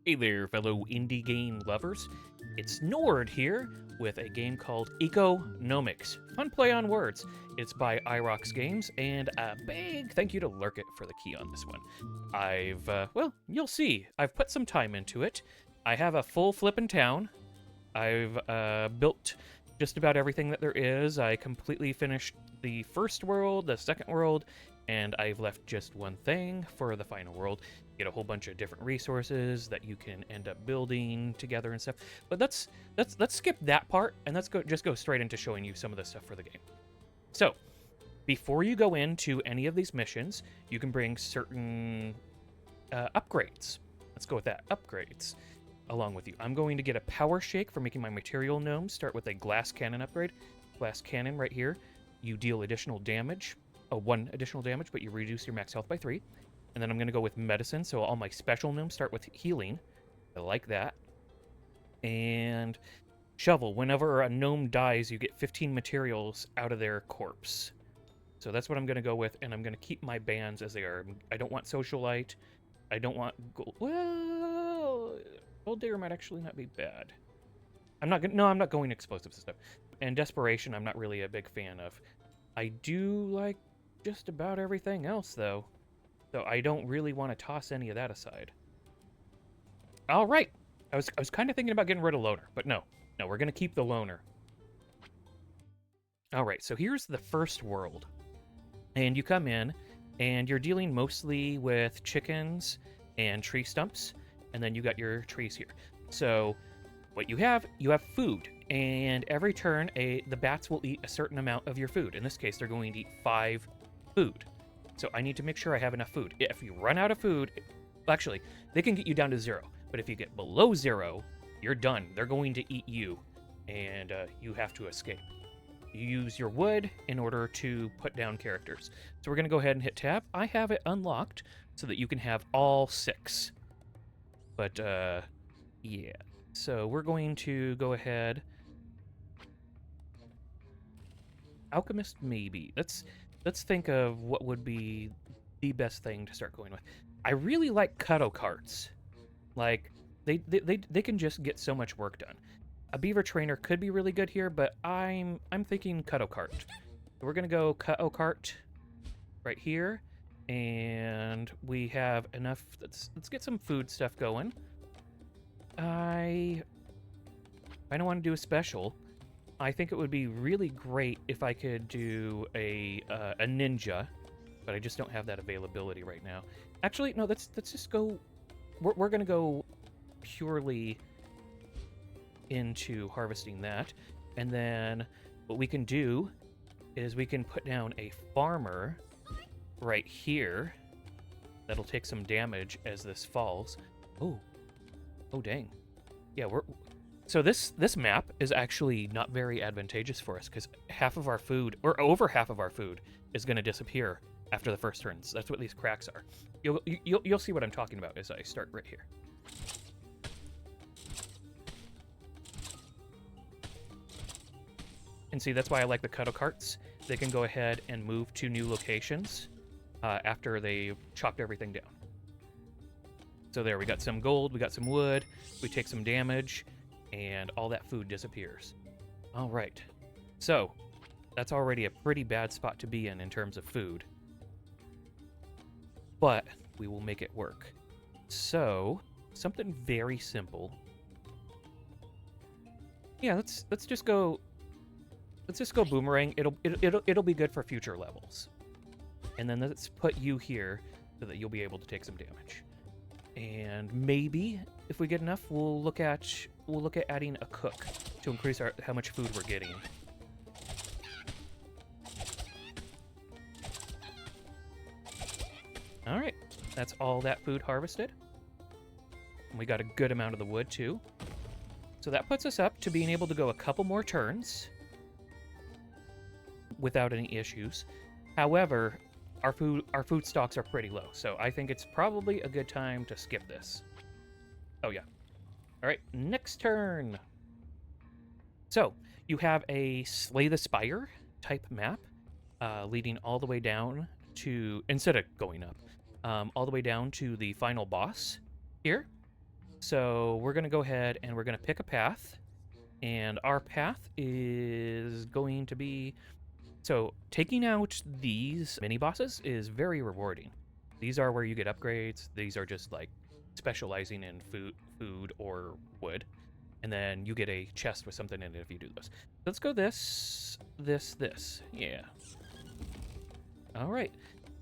Hey there, fellow indie game lovers. It's Nord here with a game called EcoGnomix. Fun play on words. It's by iRox Games, and a big thank you to Lurkit for the key on this one. Well, you'll see. I've put some time into it. I have a full flippin' town. I've built just about everything that there is. I completely finished the first world, the second world, and I've left just one thing for the final world. Get a whole bunch of different resources that you can end up building together and stuff. But let's skip that part and let's go straight into showing you some of the stuff for the game. So, before you go into any of these missions, you can bring certain upgrades. Let's go with that, upgrades, along with you. I'm going to get a power shake for making my material gnomes. Start with a glass cannon upgrade. Glass cannon right here. You deal additional damage. 1 additional damage, but you reduce your max health by 3. And then I'm going to go with medicine, so all my special gnomes start with healing. I like that. And shovel. Whenever a gnome dies, you get 15 materials out of their corpse. So that's what I'm going to go with, and I'm going to keep my bands as they are. I don't want socialite. I don't want gold. Well, gold digger might actually not be bad. I'm not going explosives and stuff. And desperation, I'm not really a big fan of. I do like just about everything else, though. So I don't really want to toss any of that aside. All right. I was kind of thinking about getting rid of loner, but no. No, we're going to keep the loner. All right, so here's the first world. And you come in, and you're dealing mostly with chickens and tree stumps, and then you got your trees here. So what you have food, and every turn, the bats will eat a certain amount of your food. In this case, they're going to eat 5 food. So I need to make sure I have enough food. If you run out of food, actually, they can get you down to 0. But if you get below 0, you're done. They're going to eat you, and you have to escape. You use your wood in order to put down characters. So we're going to go ahead and hit tab. I have it unlocked so that you can have all 6. But, yeah. So we're going to go ahead. Alchemist, maybe. Let's think of what would be the best thing to start going with. I really like cuddle carts. Like, they can just get so much work done. A beaver trainer could be really good here, but I'm thinking cuddle cart. So we're gonna go cuddle cart right here, and we have enough. Let's get some food stuff going. I don't want to do a special. I think it would be really great if I could do a ninja, but I just don't have that availability right now. Actually, no, let's just go. We're gonna go purely into harvesting that, and then what we can do is we can put down a farmer right here. That'll take some damage as this falls. Oh dang. Yeah, so this map is actually not very advantageous for us because half of our food, or over half of our food, is going to disappear after the first turns. That's what these cracks are. You'll see what I'm talking about as I start right here. And see, that's why I like the cuddle carts. They can go ahead and move to new locations after they've chopped everything down. So there, we got some gold, we got some wood, we take some damage, and all that food disappears. All right. So, that's already a pretty bad spot to be in terms of food. But we will make it work. So, something very simple. Yeah, let's just go boomerang. It'll be good for future levels. And then let's put you here so that you'll be able to take some damage. And maybe if we get enough, we'll look at adding a cook to increase how much food we're getting. All right, that's all that food harvested. And we got a good amount of the wood too. So that puts us up to being able to go a couple more turns without any issues. However, our food stocks are pretty low, so I think it's probably a good time to skip this. Oh yeah. All right, next turn. So you have a Slay the Spire type map, leading all the way down to, instead of going up, all the way down to the final boss here. So we're going to go ahead and we're going to pick a path. And our path is going to be... So taking out these mini-bosses is very rewarding. These are where you get upgrades. These are just like specializing in food or wood. And then you get a chest with something in it if you do those. Let's go this. Yeah. All right.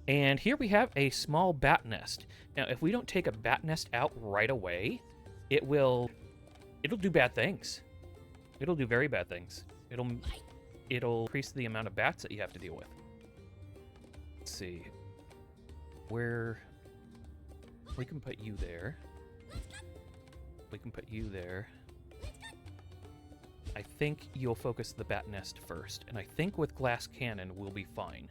And here we have a small bat nest. Now, if we don't take a bat nest out right away, it'll do bad things. It'll do very bad things. It'll increase the amount of bats that you have to deal with. Let's see. Where we can put you there. We can put you there. I think you'll focus the bat nest first, and I think with glass cannon we'll be fine.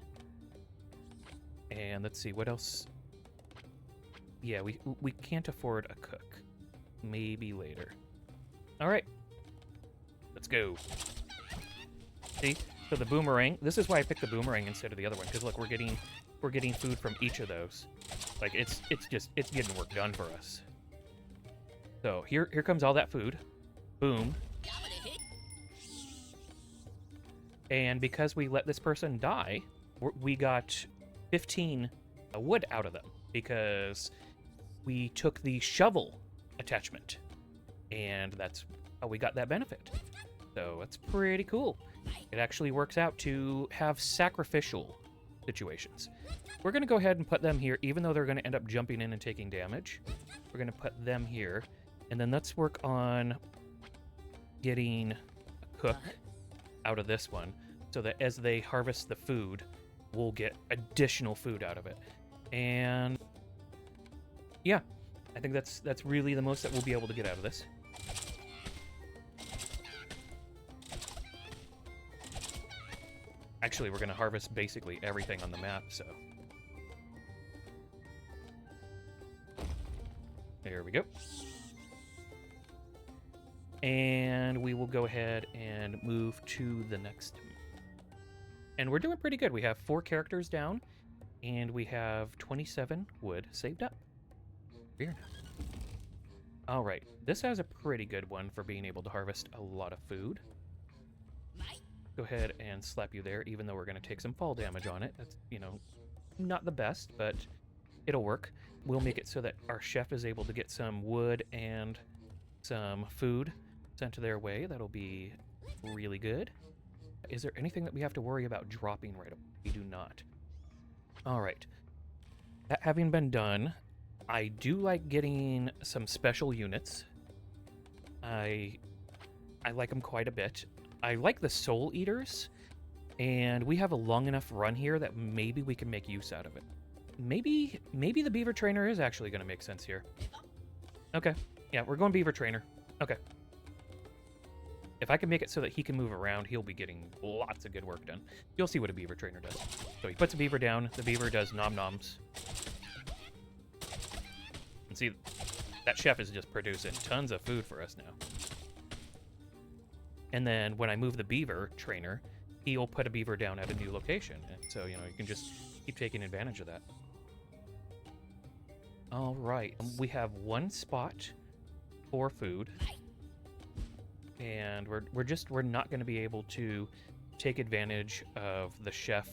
And let's see, what else? Yeah, we can't afford a cook. Maybe later. All right, let's go. See, so the boomerang. This is why I picked the boomerang instead of the other one, because look, we're getting food from each of those. Like it's getting work done for us. So here comes all that food. Boom. And because we let this person die, we got 15 wood out of them because we took the shovel attachment, and that's how we got that benefit. So that's pretty cool. It actually works out to have sacrificial situations. We're going to go ahead and put them here, even though they're going to end up jumping in and taking damage. We're going to put them here, and then let's work on getting a cook out of this one, so that as they harvest the food, we'll get additional food out of it. And yeah, I think that's really the most that we'll be able to get out of this. Actually, we're going to harvest basically everything on the map, so there we go. And we will go ahead and move to the next. And we're doing pretty good. We have 4 characters down, and we have 27 wood saved up. Very nice. All right, this has a pretty good one for being able to harvest a lot of food. Go ahead and slap you there, even though we're going to take some fall damage on it. That's, you know, not the best, but it'll work. We'll make it so that our chef is able to get some wood and some food sent to their way. That'll be really good. Is there anything that we have to worry about dropping right away? We do not. All right. That having been done, I do like getting some special units. I like them quite a bit. I like the Soul Eaters, and we have a long enough run here that maybe we can make use out of it. Maybe the Beaver Trainer is actually going to make sense here. Okay. Yeah, we're going Beaver Trainer. Okay. If I can make it so that he can move around, he'll be getting lots of good work done. You'll see what a beaver trainer does. So he puts a beaver down. The beaver does nom-noms. And see, that chef is just producing tons of food for us now. And then when I move the beaver trainer, he'll put a beaver down at a new location. And so, you know, you can just keep taking advantage of that. All right. We have 1 spot for food. And we're not going to be able to take advantage of the chef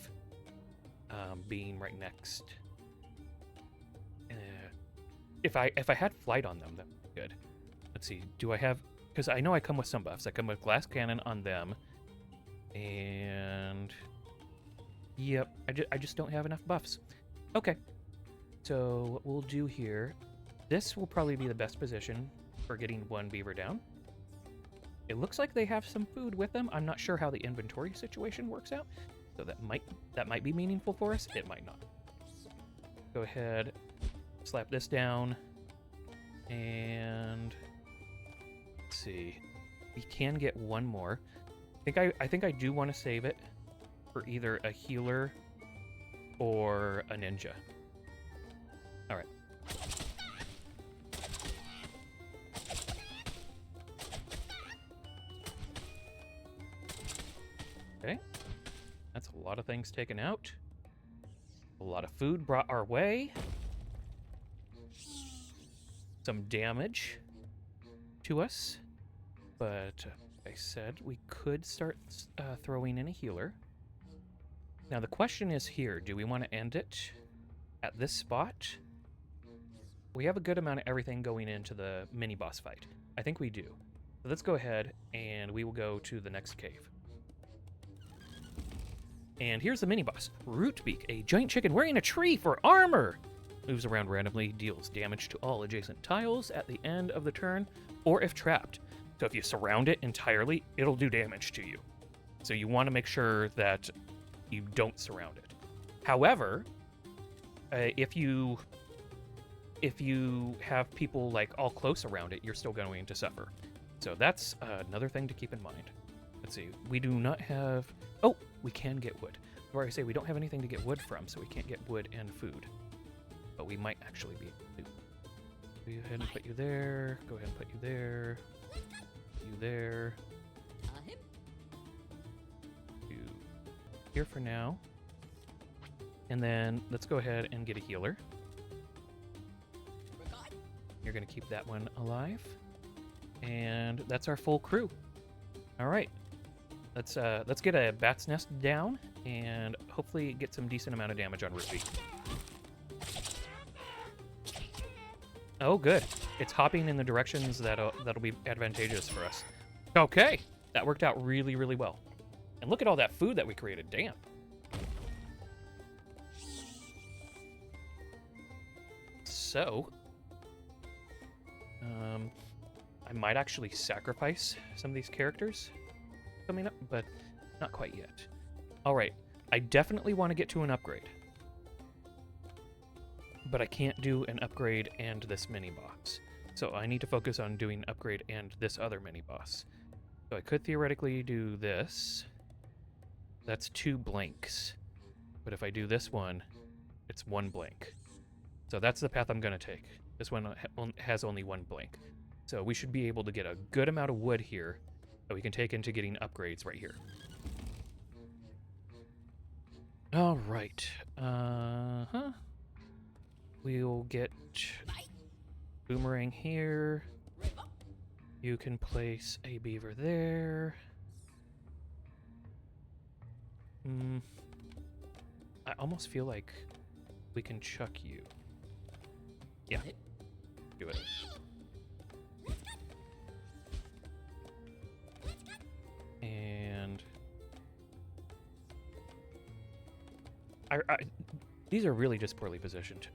being right next. If I had flight on them, that would be good. Let's see. Do I have? Because I know I come with some buffs. I come with glass cannon on them, and yep, I just don't have enough buffs. Okay. So what we'll do here, this will probably be the best position for getting 1 beaver down. It looks like they have some food with them. I'm not sure how the inventory situation works out, so that might be meaningful for us. It might not. Go ahead, slap this down, and let's see. We can get 1 more. I think I do want to save it for either a healer or a ninja. All right. Okay, that's a lot of things taken out. A lot of food brought our way. Some damage. to us. But like I said, we could start throwing in a healer. Now the question is here, do we want to end it at this spot? We have a good amount of everything going into the mini-boss fight. I think we do. So let's go ahead and we will go to the next cave. And here's the mini-boss, Rootbeak, a giant chicken wearing a tree for armor. Moves around randomly, deals damage to all adjacent tiles at the end of the turn, or if trapped. So if you surround it entirely, it'll do damage to you. So you want to make sure that you don't surround it. However, if you have people like all close around it, you're still going to suffer. So that's another thing to keep in mind. Let's see, we do not have... Oh, we can get wood. Or I say we don't have anything to get wood from, so we can't get wood and food. But we might actually be able to. Go ahead and put you there. Go ahead and put you there. You there. You here for now. And then let's go ahead and get a healer. You're going to keep that one alive. And that's our full crew. All right. Let's get a bat's nest down and hopefully get some decent amount of damage on Rootbeak. Oh, good. It's hopping in the directions that'll be advantageous for us. Okay, that worked out really, really well. And look at all that food that we created. Damn. So, I might actually sacrifice some of these characters coming up, but not quite yet. All right, I definitely want to get to an upgrade. But I can't do an upgrade and this mini-boss. So I need to focus on doing upgrade and this other mini-boss. So I could theoretically do this. That's 2 blanks. But if I do this one, it's 1 blank. So that's the path I'm going to take. This one has only 1 blank. So we should be able to get a good amount of wood here that we can take into getting upgrades right here. All right. We'll get boomerang here. You can place a beaver there. I almost feel like we can chuck you. Yeah, do it. And these are really just poorly positioned.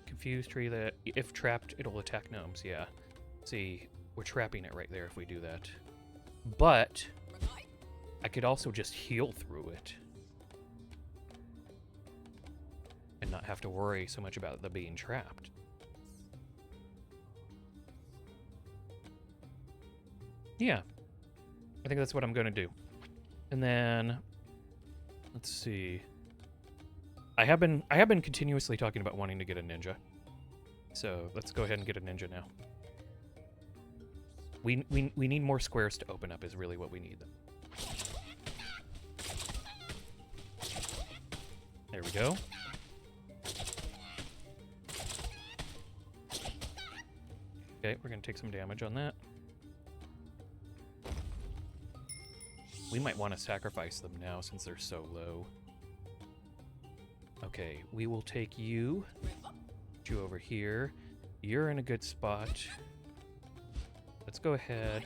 Confused tree that if trapped, it'll attack gnomes. Yeah. See, we're trapping it right there if we do that. But I could also just heal through it and not have to worry so much about the being trapped. Yeah, I think that's what I'm going to do. And then, let's see. I have been continuously talking about wanting to get a ninja. So let's go ahead and get a ninja now. We need more squares to open up is really what we need. There we go. Okay, we're going to take some damage on that. We might want to sacrifice them now since they're so low. Okay, we will take you. Put you over here. You're in a good spot. Let's go ahead.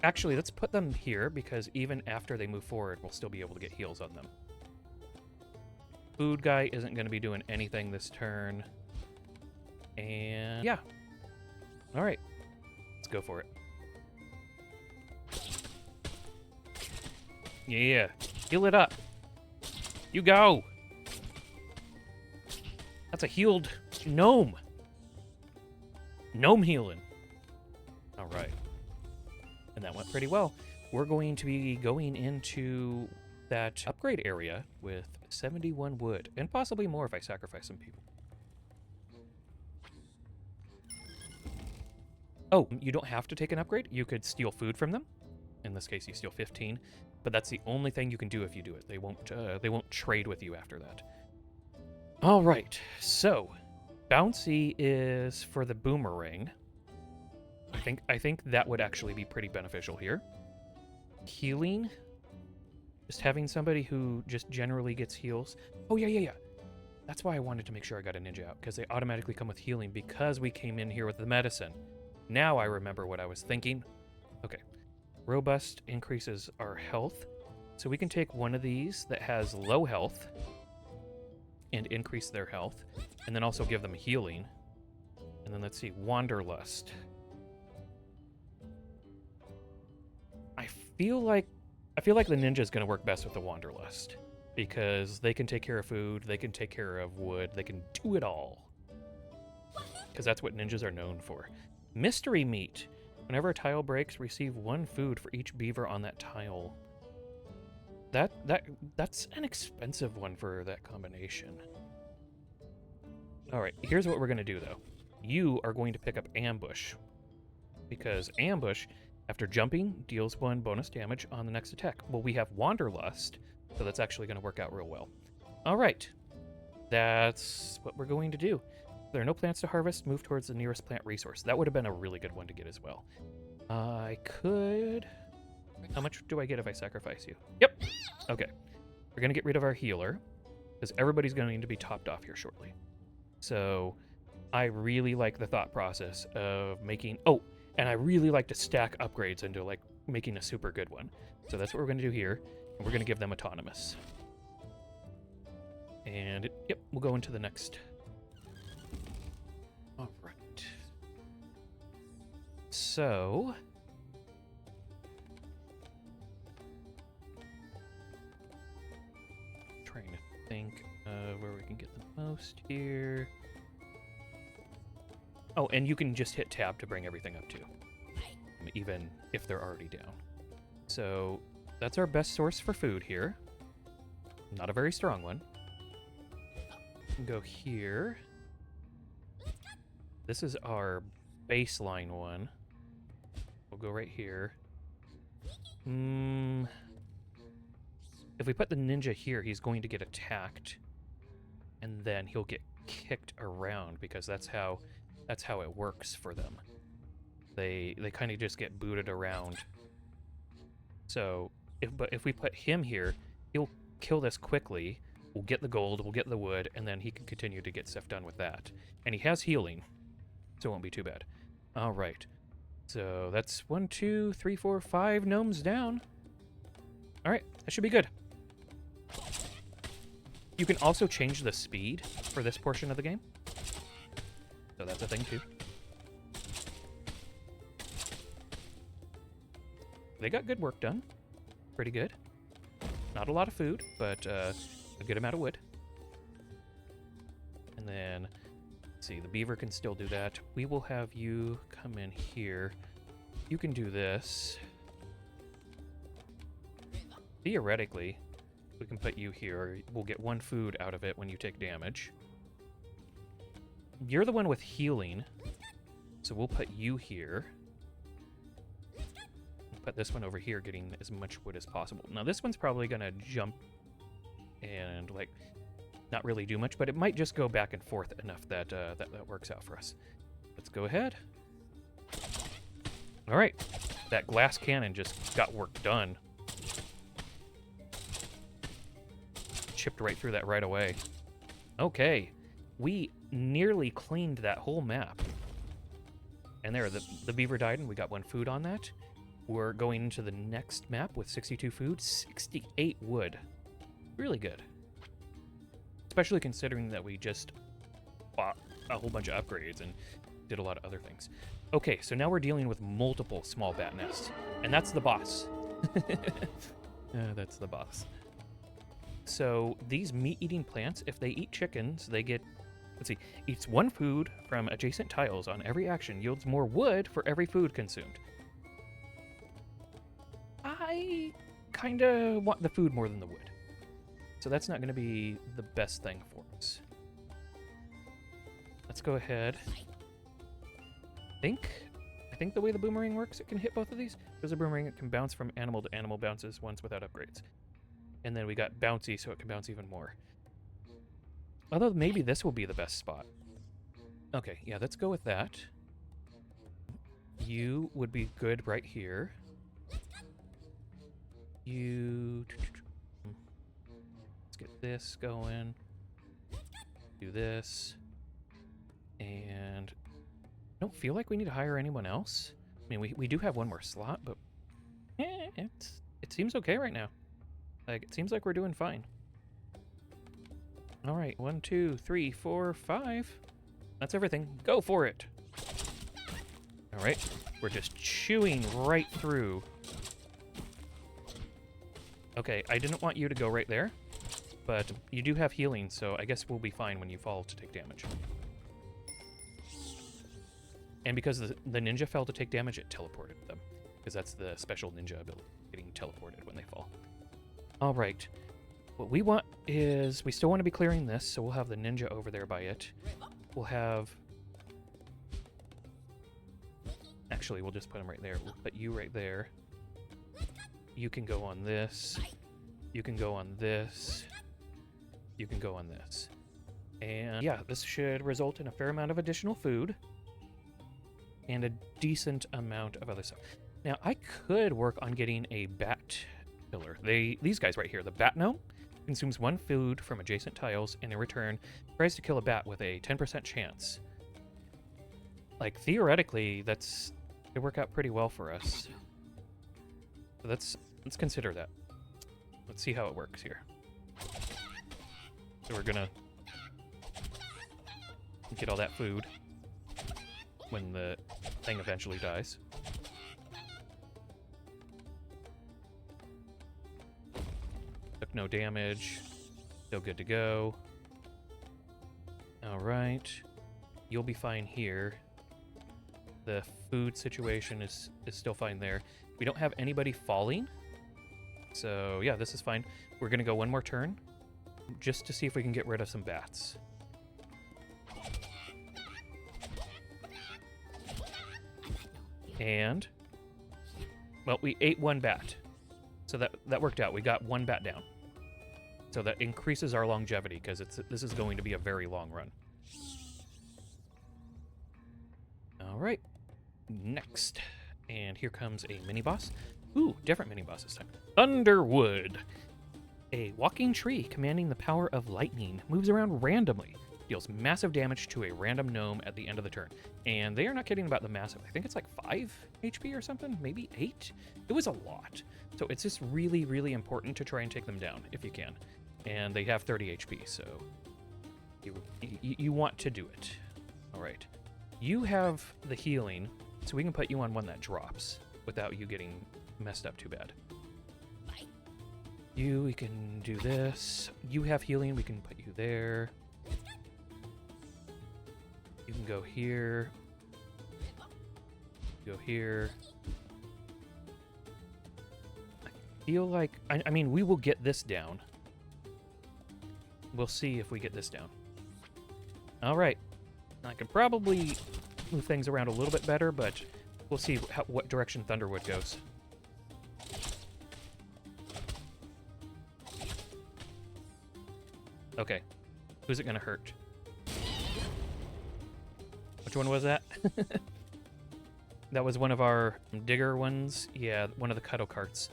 Actually, let's put them here because even after they move forward, we'll still be able to get heals on them. Food guy isn't going to be doing anything this turn. And yeah. All right. Let's go for it. Yeah. Heal it up. You go. That's a healed gnome. Gnome healing. All right. And that went pretty well. We're going to be going into that upgrade area with 71 wood, and possibly more if I sacrifice some people. Oh, you don't have to take an upgrade. You could steal food from them. In this case, you steal 15, but that's the only thing you can do if you do it. They won't trade with you after that. All right, so Bouncy is for the boomerang. I think that would actually be pretty beneficial here. Healing. Just having somebody who just generally gets heals. Oh, yeah. That's why I wanted to make sure I got a ninja out, because they automatically come with healing because we came in here with the medicine. Now I remember what I was thinking. Okay. Robust increases our health. So we can take one of these that has low health and increase their health, and then also give them healing. And then let's see, Wanderlust. I feel like the ninja is going to work best with the Wanderlust, because they can take care of food, they can take care of wood, they can do it all. Because that's what ninjas are known for. Mystery meat. Whenever a tile breaks, receive 1 food for each beaver on that tile. That's an expensive one for that combination. All right, here's what we're going to do, though. You are going to pick up Ambush, because Ambush, after jumping, deals 1 bonus damage on the next attack. Well, we have Wanderlust, so that's actually going to work out real well. All right, that's what we're going to do. If there are no plants to harvest, move towards the nearest plant resource. That would have been a really good one to get as well. I could... How much do I get if I sacrifice you? Yep. Okay. We're going to get rid of our healer, because everybody's going to be topped off here shortly. So I really like the thought process of making... Oh, and I really like to stack upgrades into, like, making a super good one. So that's what we're going to do here. And we're going to give them autonomous. And, yep, we'll go into the next... All right. So... Trying to think of where we can get the most here. Oh, and you can just hit tab to bring everything up too, even if they're already down. So that's our best source for food here. Not a very strong one. Go here. This is our baseline one. We'll go right here. If we put the ninja here, he's going to get attacked, and then he'll get kicked around, because that's how it works for them. They kind of just get booted around. So if we put him here, he'll kill this quickly. We'll get the gold, we'll get the wood, and then he can continue to get stuff done with that. And he has healing, so it won't be too bad. All right. So that's 1, 2, 3, 4, 5 gnomes down. All right, that should be good. You can also change the speed for this portion of the game. So that's a thing too. They got good work done. Pretty good. Not a lot of food, but a good amount of wood. And then, let's see, the beaver can still do that. We will have you come in here. You can do this. Theoretically, we can put you here. We'll get 1 food out of it when you take damage. You're the one with healing, so we'll put you here. We'll put this one over here, getting as much wood as possible. Now, this one's probably going to jump and, like, not really do much, but it might just go back and forth enough that that works out for us. Let's go ahead. All right. That glass cannon just got work done. Chipped right through that right away. Okay. We nearly cleaned that whole map. And there, the beaver died, and we got 1 food on that. We're going into the next map with 62 food, 68 wood. Really good. Especially considering that we just bought a whole bunch of upgrades and did a lot of other things. Okay, so now we're dealing with multiple small bat nests. And that's the boss. That's the boss. So these meat-eating plants, if they eat chickens, they get... Let's see. Eats 1 food from adjacent tiles on every action. Yields more wood for every food consumed. I kind of want the food more than the wood. So that's not going to be the best thing for us. Let's go ahead. I think the way the boomerang works, it can hit both of these. There's a boomerang that can bounce from animal to animal, bounces once without upgrades. And then we got bouncy, so it can bounce even more. Although maybe this will be the best spot. Okay, yeah, let's go with that. You would be good right here. You... Let's get this going. Do this. And I don't feel like we need to hire anyone else. I mean, we do have one more slot, but it seems okay right now. Like, it seems like we're doing fine. All right, 1, 2, 3, 4, 5. That's everything. Go for it. All right, we're just chewing right through. Okay, I didn't want you to go right there, but you do have healing, so I guess we'll be fine when you fall to take damage. And because the ninja fell to take damage, it teleported them, because that's the special ninja ability, getting teleported when they fall. All right. What we want is, we still want to be clearing this, so we'll have the ninja over there by it. We'll have... Actually, we'll just put him right there. We'll put you right there. You can go on this. You can go on this. You can go on this. And yeah, this should result in a fair amount of additional food. And a decent amount of other stuff. Now, I could work on getting a bat pillar. These guys right here, the bat gnome, consumes 1 food from adjacent tiles, and in return, tries to kill a bat with a 10% chance. Like, theoretically, it work out pretty well for us. So let's consider that. Let's see how it works here. So we're gonna get all that food when the thing eventually dies. Took no damage. Still good to go. Alright. You'll be fine here. The food situation is still fine there. We don't have anybody falling. So yeah, this is fine. We're gonna go one more turn just to see if we can get rid of some bats. And, well, we ate 1 bat. So that worked out. We got 1 bat down. So that increases our longevity, because this is going to be a very long run. All right. Next. And here comes a mini-boss. Ooh, different mini-boss this time. Thunderwood. A walking tree commanding the power of lightning moves around randomly. Deals massive damage to a random gnome at the end of the turn. And they are not kidding about the massive. I think it's like 5 HP or something, maybe 8. It was a lot. So it's just really, really important to try and take them down if you can. And they have 30 HP, so you want to do it. All right. You have the healing, so we can put you on one that drops without you getting messed up too bad. We can do this. You have healing, we can put you there. You can go here. Go here. I feel like... I mean, we will get this down. We'll see if we get this down. Alright. I could probably move things around a little bit better, but we'll see what direction Thunderwood goes. Okay. Who's it gonna hurt? Which one was that? That was one of our digger ones. Yeah, one of the cuddle carts.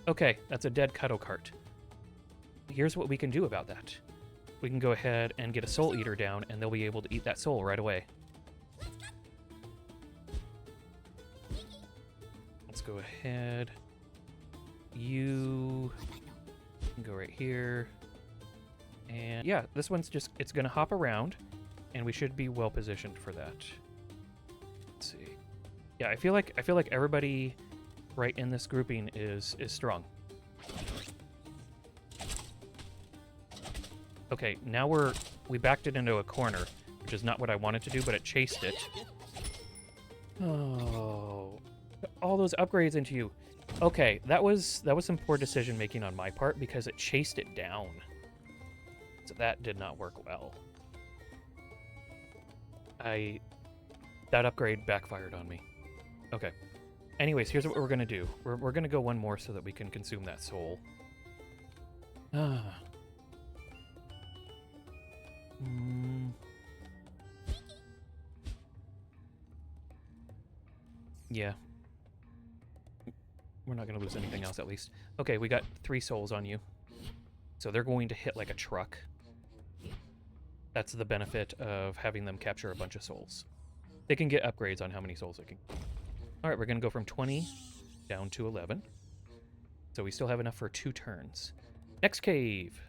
Okay, that's a dead cuddle cart. Here's what we can do about that. We can go ahead and get a soul eater down, and they'll be able to eat that soul right away. Let's go ahead. You can go right here. And yeah, this one's just, it's gonna hop around, and we should be well positioned for that. Let's see. Yeah, I feel like everybody right in this grouping is strong. Okay, now we backed it into a corner, which is not what I wanted to do, but it chased it. Oh, all those upgrades into you. Okay, that was some poor decision making on my part, because it chased it down. So that did not work well. That upgrade backfired on me. Okay. Anyways, here's what we're gonna do. We're gonna go one more so that we can consume that soul. Yeah. We're not going to lose anything else, at least. Okay, we got 3 souls on you. So they're going to hit like a truck. That's the benefit of having them capture a bunch of souls. They can get upgrades on how many souls they can. All right, we're going to go from 20 down to 11. So we still have enough for 2 turns. Next cave.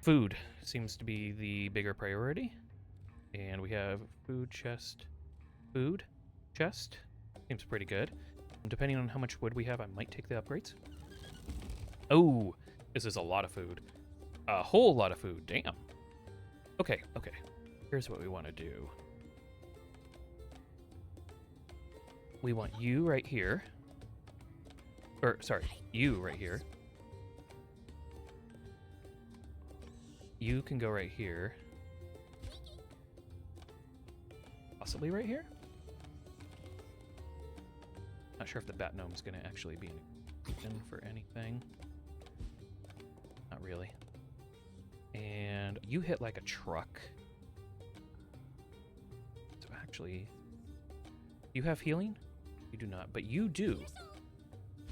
Food seems to be the bigger priority. And we have food chest. Food chest. Seems pretty good. Depending on how much wood we have, I might take the upgrades. Oh, this is a lot of food. A whole lot of food. Damn. Okay, okay. Here's what we want to do. We want you right here. Or, sorry, you right here. You can go right here. Possibly right here? Not sure if the bat gnome's going to actually be in for anything. Not really. And you hit like a truck. So actually, you have healing? You do not, but you do.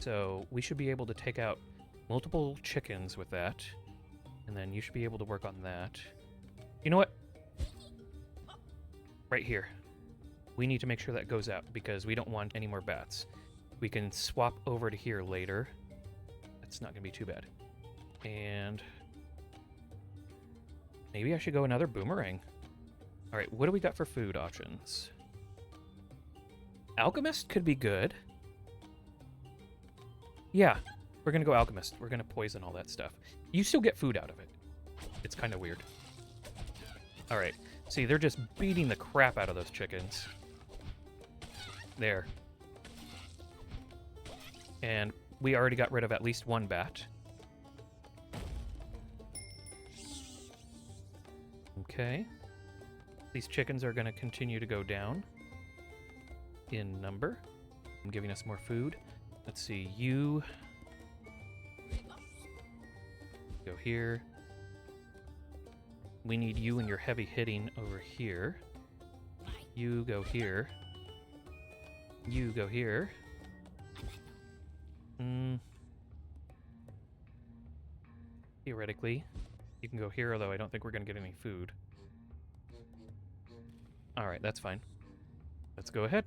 So we should be able to take out multiple chickens with that. And then you should be able to work on that. You know what? Right here. We need to make sure that goes out because we don't want any more bats. We can swap over to here later. That's not going to be too bad. And maybe I should go another boomerang. All right, what do we got for food options? Alchemist could be good. Yeah, we're going to go Alchemist. We're going to poison all that stuff. You still get food out of it. It's kind of weird. All right, see, they're just beating the crap out of those chickens. There. And we already got rid of at least 1 bat. Okay. These chickens are going to continue to go down in number. I'm giving us more food. Let's see, you go here. We need you and your heavy hitting over here. You go here. You go here. Theoretically, you can go here, although I don't think we're going to get any food. All right, that's fine. Let's go ahead.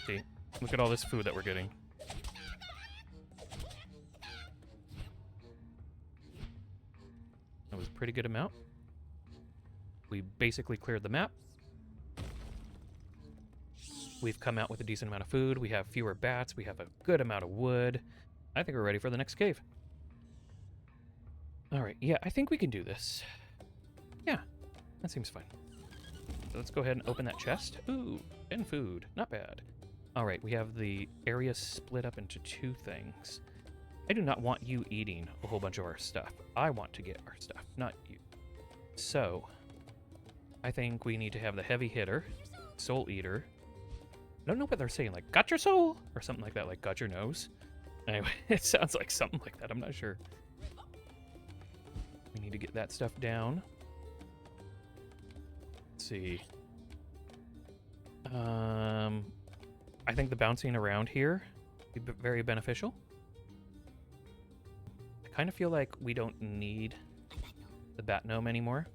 See, look at all this food that we're getting. That was a pretty good amount. We basically cleared the map. We've come out with a decent amount of food. We have fewer bats. We have a good amount of wood. I think we're ready for the next cave. All right, yeah, I think we can do this. Yeah, that seems fine. So let's go ahead and open that chest. Ooh, and food. Not bad. All right, we have the area split up into 2 things. I do not want you eating a whole bunch of our stuff. I want to get our stuff, not you. So, I think we need to have the heavy hitter, soul eater. I don't know what they're saying, like, got your soul? Or something like that, like, got your nose. Anyway, it sounds like something like that. I'm not sure. We need to get that stuff down. Let's see. I think the bouncing around here would be very beneficial. I kind of feel like we don't need the bat gnome anymore.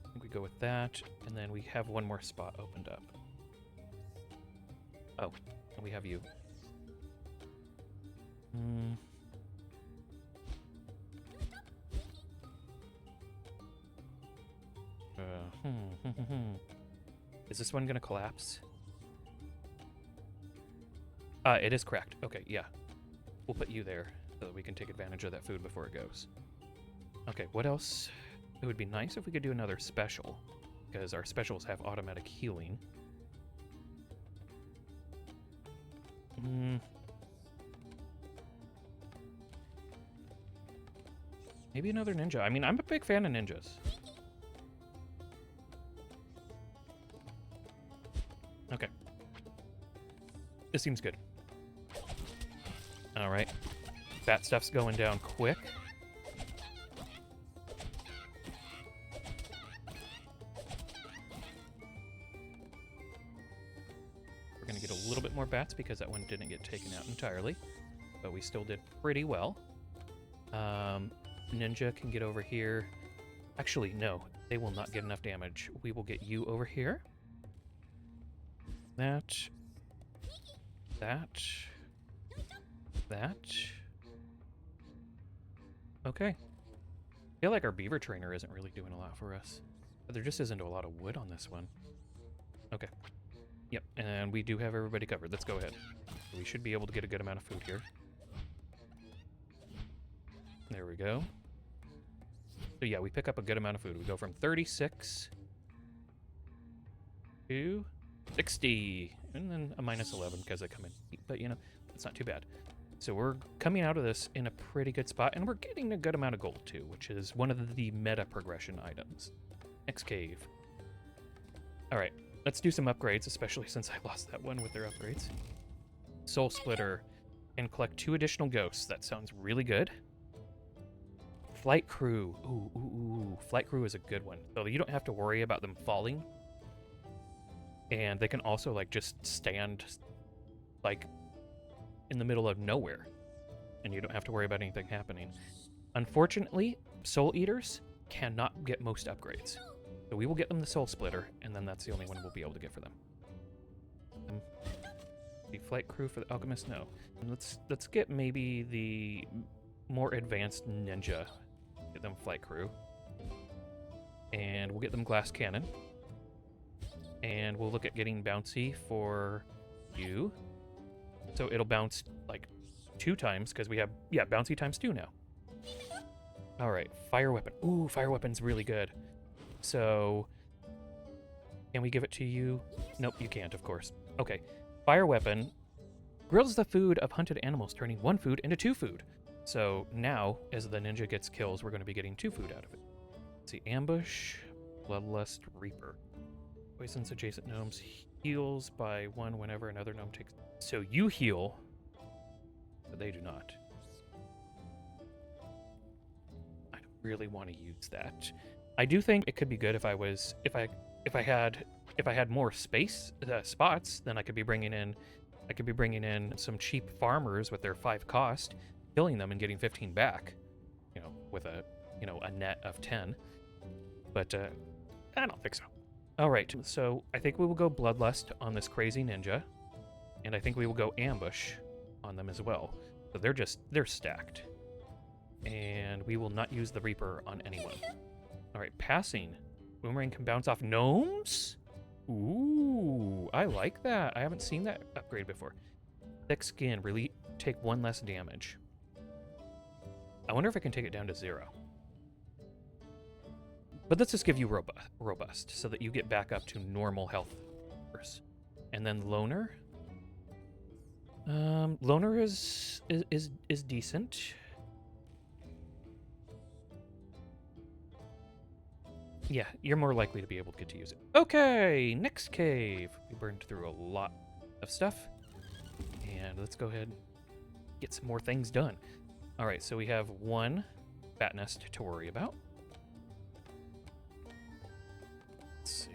I think we go with that, and then we have 1 more spot opened up. Oh, and we have you. Is this one gonna collapse? It is cracked. Okay, yeah. We'll put you there so that we can take advantage of that food before it goes. Okay, what else? It would be nice if we could do another special, because our specials have automatic healing. Maybe another ninja. I mean, I'm a big fan of ninjas. Okay. This seems good. All right. That stuff's going down quick. get a little bit more bats because that one didn't get taken out entirely. But we still did pretty well. Ninja can get over here. Actually, no. They will not get enough damage. We will get you over here. That. Okay. I feel like our beaver trainer isn't really doing a lot for us. But there just isn't a lot of wood on this one. Okay. Yep, and we do have everybody covered. Let's go ahead. We should be able to get a good amount of food here. There we go. So yeah, we pick up a good amount of food. We go from 36 to 60, and then a minus 11 because I come in. But you know, it's not too bad. So we're coming out of this in a pretty good spot, and we're getting a good amount of gold too, which is one of the meta progression items. Next cave. All right, let's do some upgrades, especially since I lost that one with their upgrades. Soul Splitter, and collect 2 additional ghosts. That sounds really good. Flight Crew. Ooh. Flight Crew is a good one. So you don't have to worry about them falling. And they can also, like, just stand, like, in the middle of nowhere. And you don't have to worry about anything happening. Unfortunately, Soul Eaters cannot get most upgrades. So we will get them the Soul Splitter, and then that's the only one we'll be able to get for them. The Flight Crew for the Alchemist? No. And let's get maybe the more advanced Ninja. Get them Flight Crew. And we'll get them Glass Cannon. And we'll look at getting Bouncy for you. So it'll bounce like 2 times because we have, yeah, Bouncy times 2 now. All right, Fire Weapon. Ooh, Fire Weapon's really good. So can we give it to you? Nope, you can't, of course. Okay, Fire Weapon grills the food of hunted animals, turning 1 food into 2 food. So now, as the ninja gets kills, we're going to be getting 2 food out of it. Let's see, Ambush, Bloodlust, Reaper. Poisons adjacent gnomes, heals by 1 whenever another gnome takes... So you heal, but they do not. I don't really want to use that. I do think it could be good if I was... If I had more space spots, then I could be bringing in some cheap farmers with their 5 cost, killing them and getting 15 back, you know, with a net of 10. But I don't think so. All right, so I think we will go Bloodlust on this crazy ninja, and I think we will go Ambush on them as well. So they're stacked, and we will not use the Reaper on anyone. All right, passing. Boomerang can bounce off gnomes. Ooh, I like that. I haven't seen that upgrade before. Thick skin, really take 1 less damage. I wonder if I can take it down to 0. But let's just give you robust so that you get back up to normal health first. And then Loner. Loner is decent. Yeah, you're more likely to be able to get to use it. Okay, next cave. We burned through a lot of stuff. And let's go ahead and get some more things done. All right, so we have 1 bat nest to worry about. Let's see.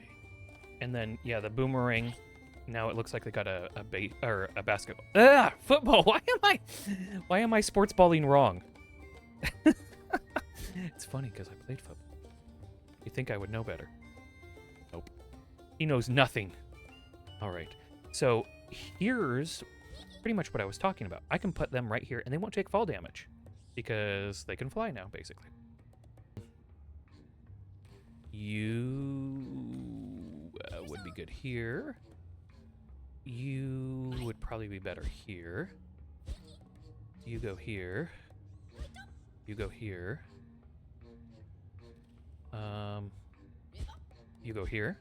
And then, yeah, the boomerang. Now it looks like they got a basketball. Ah, football. Why am I sports balling wrong? It's funny because I played football. You think I would know better? Nope. He knows nothing. All right. So here's pretty much what I was talking about. I can put them right here, and they won't take fall damage because they can fly now, basically. You would be good here. You would probably be better here. You go here. You go here. You go here.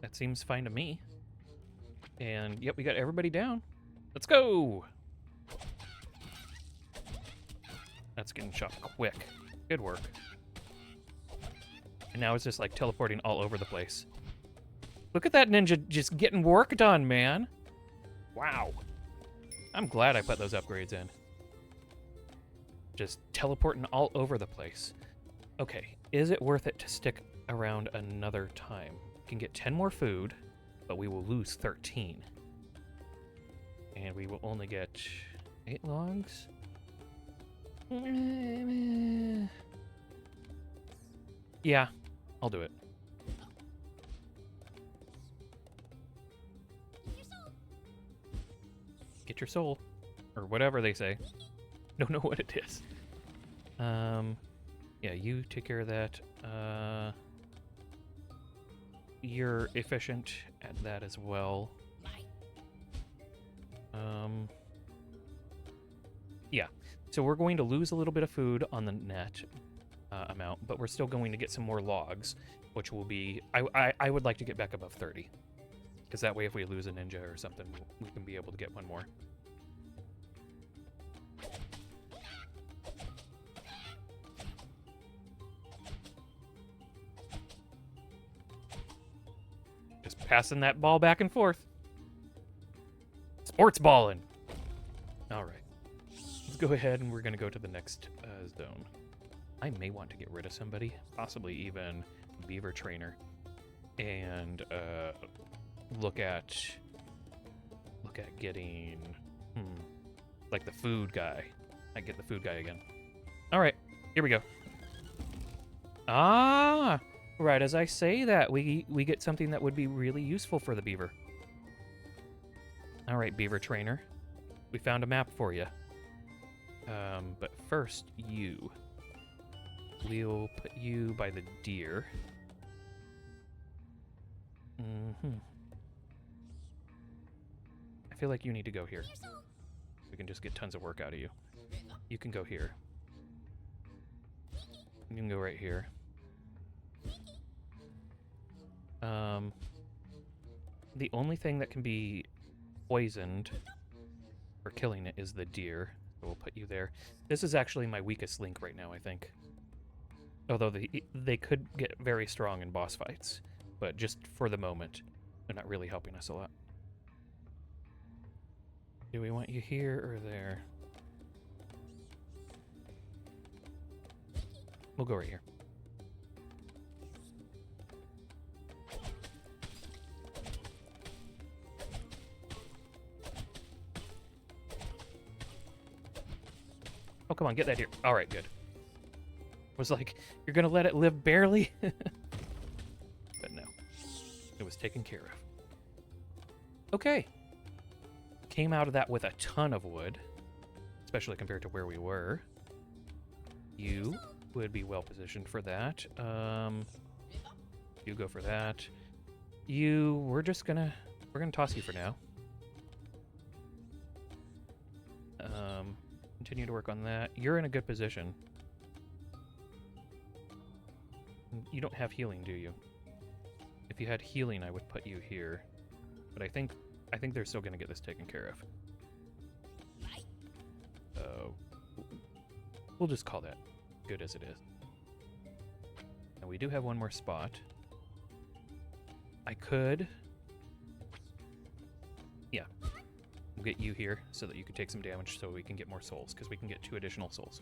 That seems fine to me. And yep, we got everybody down. Let's go! That's getting shot quick. Good work. And now it's just like teleporting all over the place. Look at that ninja just getting work done, man. Wow. I'm glad I put those upgrades in. Just teleporting all over the place. Okay, is it worth it to stick around another time? We can get 10 more food. but we will lose 13. And we will only get 8 logs. Yeah, I'll do it. Get your soul. Or whatever they say. Don't know what it is. Yeah, you take care of that. You're efficient at that as well. Yeah, so we're going to lose a little bit of food on the net amount, but we're still going to get some more logs, which will be... I would like to get back above 30. Because that way if we lose a ninja or something, we can be able to get one more. Just passing that ball back and forth. Sports balling. All right. Let's go ahead and we're going to go to the next zone. I may want to get rid of somebody, possibly even Beaver Trainer, and look at getting like the food guy. I get the food guy again. All right, here we go. Ah, right as I say that, we get something that would be really useful for the beaver. All right, Beaver Trainer, we found a map for you. But first, we'll put you by the deer. I feel like you need to go here. We can just get tons of work out of you. You can go here. You can go right here. The only thing that can be poisoned for killing it is the deer. So we'll put you there. This is actually my weakest link right now, I think. Although they could get very strong in boss fights. But just for the moment, they're not really helping us a lot. Do we want you here or there? We'll go right here. Oh, come on, get that here. All right, good. Was like, you're gonna let it live barely? But no. It was taken care of. Okay. Came out of that with a ton of wood, especially compared to where we were. You would be well positioned for that. You go for that. We're gonna toss you for now. Continue to work on that. You're in a good position. You don't have healing, do you? If you had healing, I would put you here. But I think they're still going to get this taken care of. We'll just call that good as it is. And we do have one more spot. I could... Yeah. We'll get you here so that you can take some damage so we can get more souls, because we can get 2 additional souls.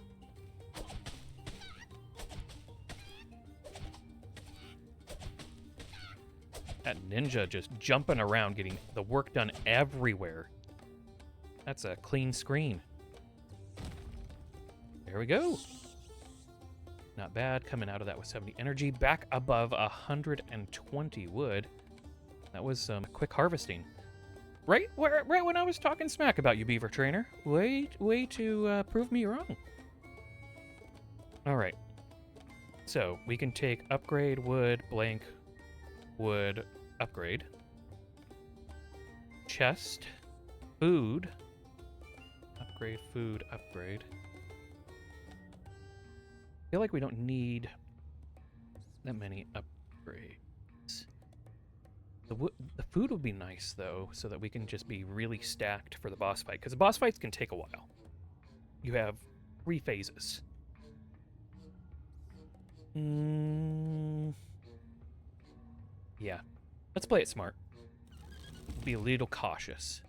That ninja just jumping around, getting the work done everywhere. That's a clean screen. There we go. Not bad. Coming out of that with 70 energy. Back above 120 wood. That was some quick harvesting. Right when I was talking smack about you, Beaver Trainer. Way to prove me wrong. All right. So we can take upgrade wood, blank wood, upgrade. Chest, food, upgrade, food, upgrade. I feel like we don't need that many upgrades. The food would be nice, though, so that we can just be really stacked for the boss fight. Because the boss fights can take a while. You have 3 phases. Yeah. Let's play it smart. Be a little cautious.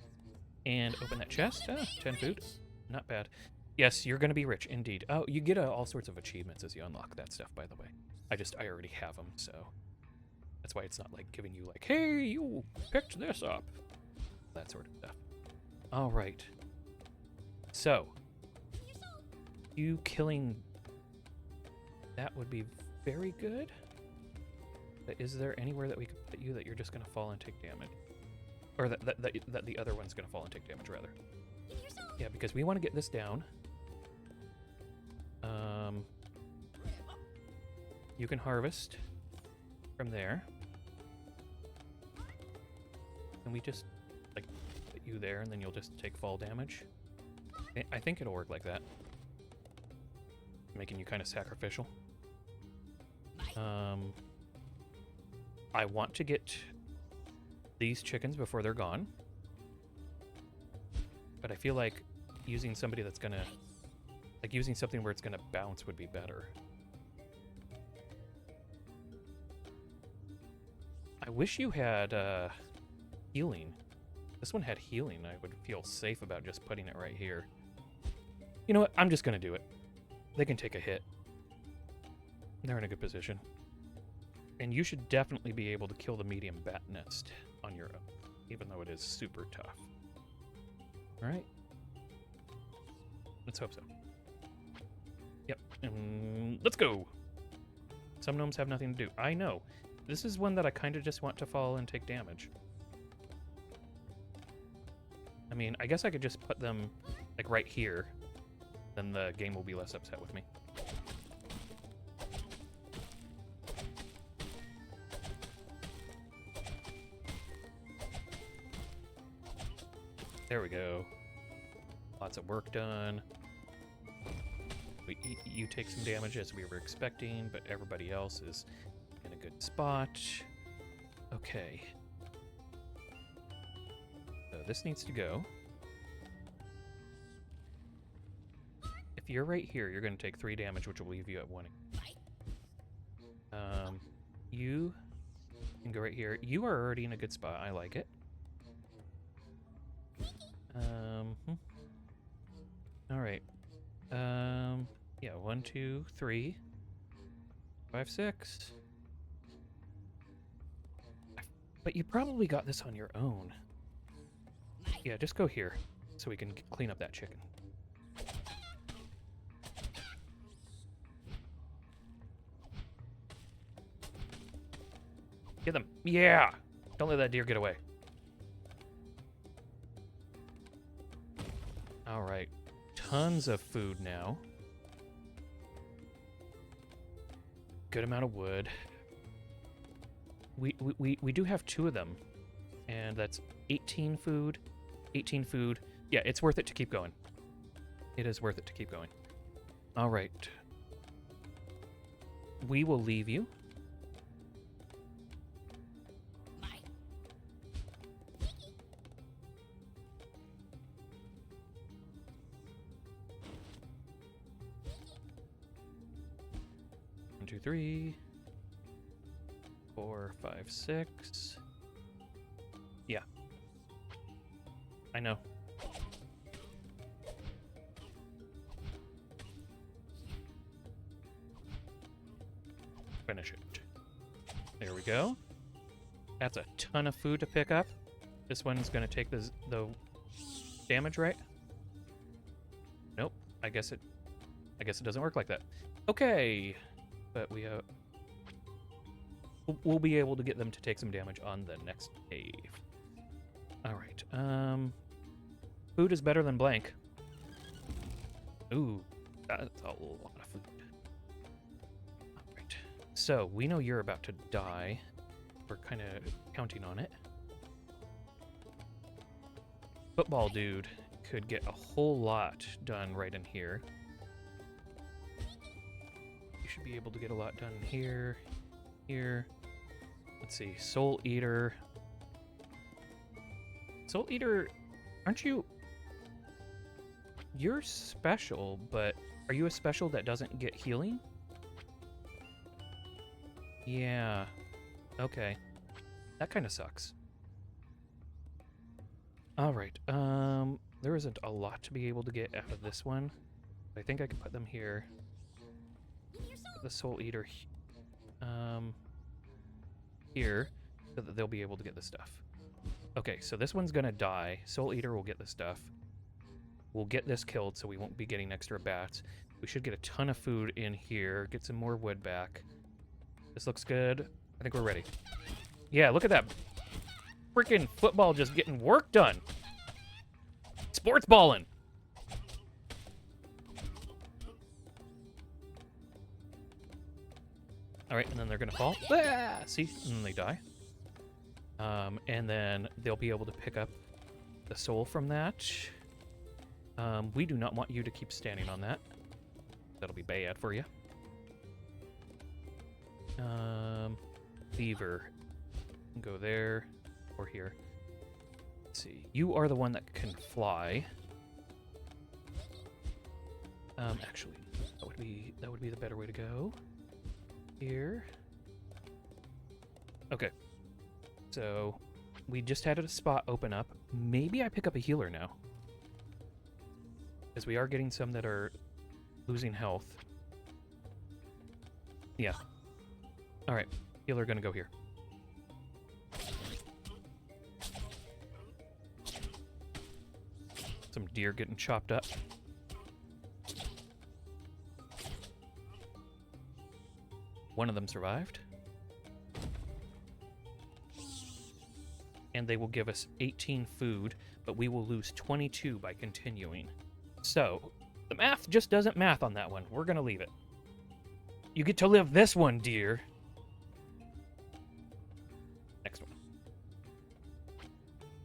And open that chest. 10 food. Not bad. Yes, you're going to be rich, indeed. Oh, you get all sorts of achievements as you unlock that stuff, by the way. I already have them, so... That's why it's not like giving you like, hey, you picked this up. That sort of stuff. All right. So, you killing that would be very good. But is there anywhere that we could put you that you're just going to fall and take damage? Or that the other one's going to fall and take damage, rather. Yeah, because we want to get this down. You can harvest from there. And we just, like, put you there, and then you'll just take fall damage. I think it'll work like that. Making you kind of sacrificial. I want to get these chickens before they're gone. But I feel like using somebody that's gonna... Like, using something where it's gonna bounce would be better. I wish you had, healing. This one had healing. I would feel safe about just putting it right here. You know what? I'm just gonna do it. They can take a hit. They're in a good position. And you should definitely be able to kill the medium bat nest on your own, even though it is super tough. Alright. Let's hope so. Yep. Let's go! Some gnomes have nothing to do. I know. This is one that I kind of just want to fall and take damage. I mean, I guess I could just put them, like, right here. Then the game will be less upset with me. There we go. Lots of work done. You take some damage as we were expecting, but everybody else is in a good spot. Okay. So this needs to go. If you're right here, you're going to take 3 damage, which will leave you at 1. You can go right here. You are already in a good spot. I like it. All right. Yeah, 1, 2, 3, 5, 6. But you probably got this on your own. Yeah, just go here so we can clean up that chicken. Get them. Yeah! Don't let that deer get away. All right. Tons of food now. Good amount of wood. We do have 2 of them. And that's 18 food. 18 food. Yeah, it's worth it to keep going. It is worth it to keep going. All right. We will leave you. One, 2, 3, 4, 5, 6. Yeah. I know. Finish it. There we go. That's a ton of food to pick up. This one's going to take the damage, right? Nope. I guess it doesn't work like that. Okay. But we'll be able to get them to take some damage on the next cave. All right. Food is better than blank. Ooh, that's a lot of food. All right. So we know you're about to die. We're kind of counting on it. Football dude could get a whole lot done right in here. You should be able to get a lot done here, here. Let's see, Soul Eater. Soul Eater, aren't you... You're special, but are you a special that doesn't get healing? Yeah. Okay. That kind of sucks. Alright, there isn't a lot to be able to get out of this one. I think I could put them here. The Soul Eater. here so that they'll be able to get the stuff. Okay, so this one's gonna die. Soul Eater will get the stuff. We'll get this killed so we won't be getting extra bats. We should get a ton of food in here, get some more wood back. This looks good. I think we're ready. Yeah, look at that freaking football just getting work done. Sports balling. All right, and then they're gonna fall. Ah, see, and then they die. And then they'll be able to pick up the soul from that. We do not want you to keep standing on that. That'll be bad for you. Beaver. Go there or here. Let's see. You are the one that can fly. Actually, that would be the better way to go. Here. Okay. So we just had a spot open up. Maybe I pick up a healer now. Because we are getting some that are losing health. Yeah. Alright. Healer gonna go here. Some deer getting chopped up. One of them survived. And they will give us 18 food, but we will lose 22 by continuing. So, the math just doesn't math on that one. We're gonna leave it. You get to live this one, dear. Next one.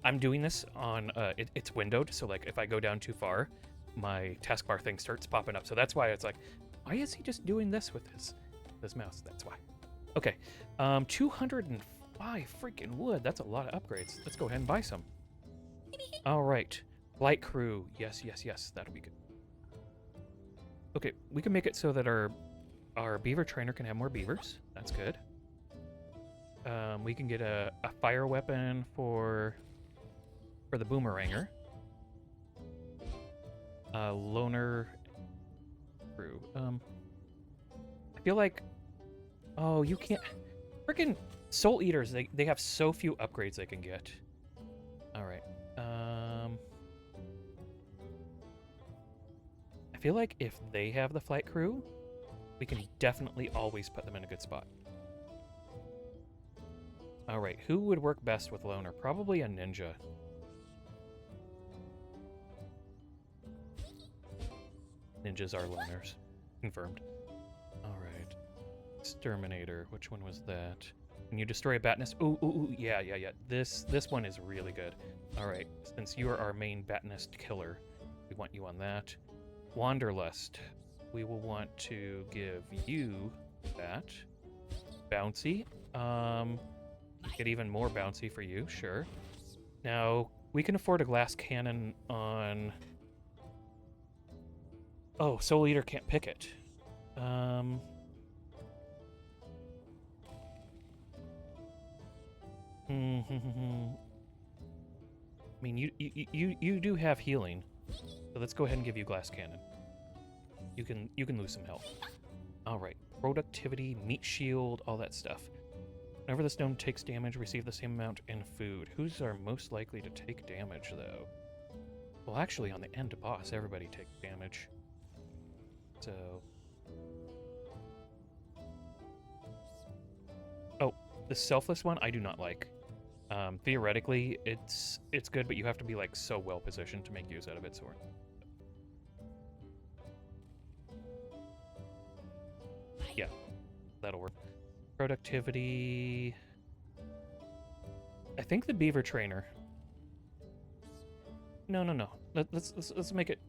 I'm doing this on, it's windowed, so like if I go down too far, my taskbar thing starts popping up. So that's why it's like, why is he just doing this with this mouse? That's why. Okay, 205 freaking wood. That's a lot of upgrades. Let's go ahead and buy some. All right, light crew. Yes, yes, yes. That'll be good. Okay, we can make it so that our beaver trainer can have more beavers. That's good. We can get a fire weapon for the boomeranger. Loner crew. I feel like, oh, you can't. Freaking soul eaters. They have so few upgrades they can get. All right. I feel like if they have the flight crew, we can definitely always put them in a good spot. All right, who would work best with loner? Probably a ninja. Ninjas are loners. Confirmed. All right. Exterminator. Which one was that? Can you destroy a bat nest? Ooh, ooh, ooh. Yeah, yeah, yeah. This one is really good. All right. Since you are our main bat nest killer, we want you on that. Wanderlust. We will want to give you that. Bouncy. Get even more bouncy for you, sure. Now, we can afford a glass cannon on... Oh, Soul Eater can't pick it. I mean, you do have healing, so let's go ahead and give you glass cannon. You can lose some health. All right, productivity, meat shield, all that stuff. Whenever the stone takes damage, receive the same amount in food. Who's are most likely to take damage, though? Well, actually, on the end boss, everybody takes damage. So... Oh, the selfless one I do not like. Theoretically, it's good, but you have to be like so well positioned to make use out of it. So yeah, that'll work. Productivity. I think the beaver trainer. No. Let's make it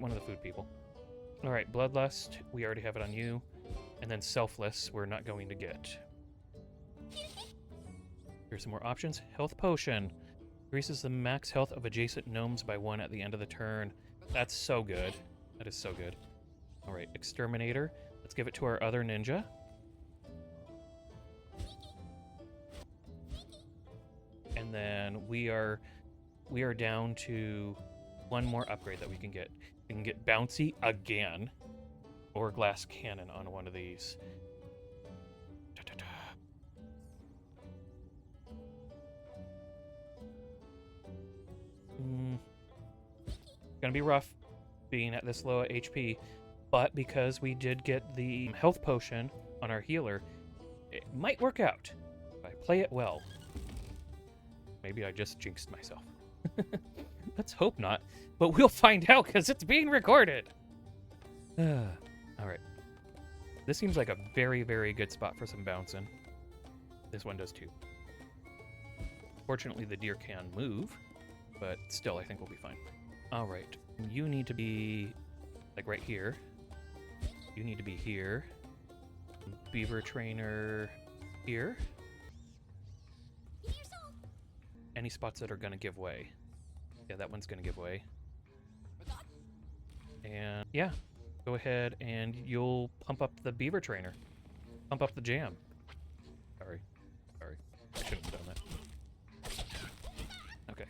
one of the food people. All right, bloodlust. We already have it on you, and then selfless. We're not going to get. Here's some more options. Health potion. Increases the max health of adjacent gnomes by 1 at the end of the turn. That's so good. That is so good. All right, exterminator. Let's give it to our other ninja. And then we are down to one more upgrade that we can get. We can get bouncy again, or glass cannon on one of these. Gonna be rough being at this low HP, but because we did get the health potion on our healer, it might work out if I play it well. Maybe I just jinxed myself. Let's hope not, but we'll find out because it's being recorded. All right. This seems like a very, very good spot for some bouncing. This one does too. Fortunately, the deer can move, but still, I think we'll be fine. All right. You need to be, like, right here. You need to be here. Beaver trainer here. Any spots that are going to give way. Yeah, that one's going to give way. And, yeah. Go ahead and you'll pump up the beaver trainer. Pump up the jam. Sorry. I shouldn't have done that. Okay.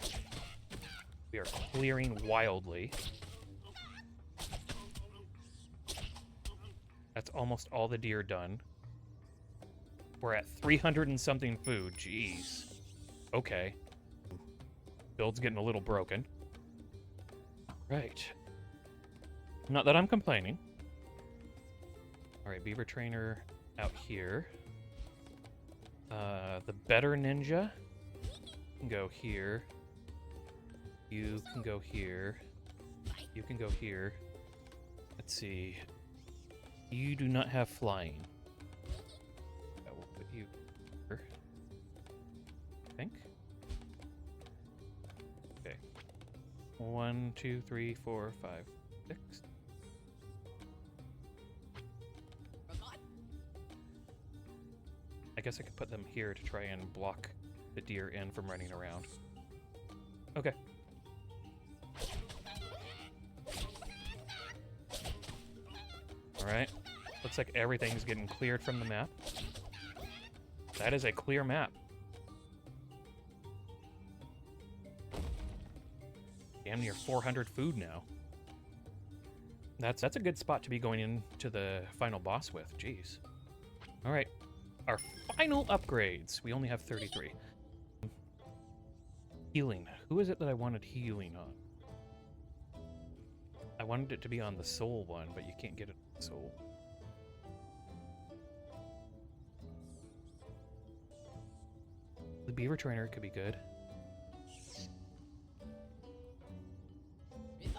We are clearing wildly. That's almost all the deer done. We're at 300 and something food. Jeez. Okay. Build's getting a little broken. Right. Not that I'm complaining. Alright, beaver trainer out here. The better ninja can go here. You can go here. You can go here. Let's see. You do not have flying. I will put you here. I think. Okay. 1, 2, 3, 4, 5, 6. I guess I could put them here to try and block the deer in from running around. Okay. Alright. Looks like everything's getting cleared from the map. That is a clear map. Damn near 400 food now. That's a good spot to be going into the final boss with. Jeez. Alright. Our final upgrades. We only have 33. Healing. Who is it that I wanted healing on? I wanted it to be on the soul one, but you can't get it on the soul. The beaver trainer could be good.